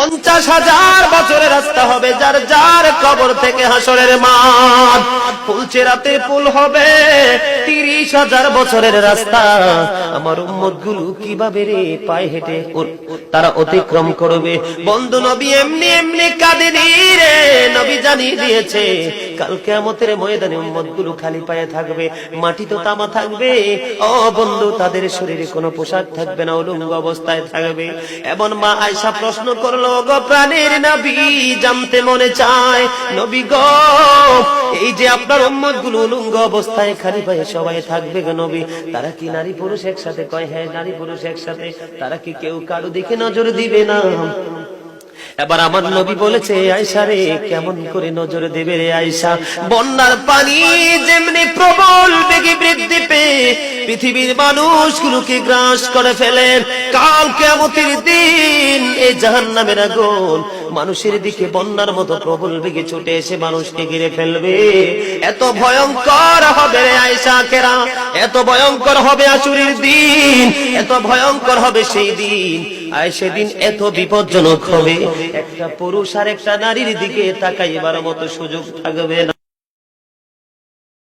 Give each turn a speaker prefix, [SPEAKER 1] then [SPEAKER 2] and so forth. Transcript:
[SPEAKER 1] 50,000 বছরের রাস্তা হবে, যার যার কবর থেকে হাসরের মাঠ। ফুলচেরাতের পুল হবে 30,000 বছরের রাস্তা। আমার উম্মতগুলো কিভাবে রে পায়ে হেঁটে তারা অতিক্রম করবে? বন্ধু নবী এমনি এমনি কাঁদেনি রে, নবী জানিয়ে দিয়েছে কাল কিয়ামতের ময়দানে উম্মতগুলো খালি পায়ে থাকবে, মাটি তো তামা থাকবে। ও বন্ধু, তাদের শরীরে কোনো পোশাক থাকবে না, উলঙ্গ অবস্থায় থাকবে। এবং মা আয়েশা প্রশ্ন করলো, গো প্রাণের নবী, জানতে মনে চায় নবী গো, এই যে আপনার উম্মতগুলো উলঙ্গ অবস্থায় খালি পায়ে সবাই থাকবে গো নবী, তারা কি নারী পুরুষ একসাথে? কয় হ্যাঁ, নারী পুরুষ একসাথে। তারা কি কেউ কারো দিকে নজর দিবে না? এবার আমার নবী বলেছে, আয়েশা রে, কেমন করে নজর দেবে রে আয়েশা? বন্যার পানি যেমনি প্রবল বেগে বৃদ্ধি পেয়ে পৃথিবীর মানুষগুলোকে গ্রাস করে ফেলেন, কাল কিয়ামতের দিন এই জাহান্নামের আগুন মানুষের দিকে বন্যার মতো প্রবল বেগে ছুটে এসে মানুষকে ঘিরে ফেলবে। এত ভয়ঙ্কর হবে রে আয়েশা কেরা, এত ভয়ঙ্কর হবে আশুরের দিন, এত ভয়ঙ্কর হবে সেই দিন। আর সেদিন এত বিপজ্জনক হবে, একটা পুরুষ আর একটা নারীর দিকে তাকাইবার মতো সুযোগ থাকবে না।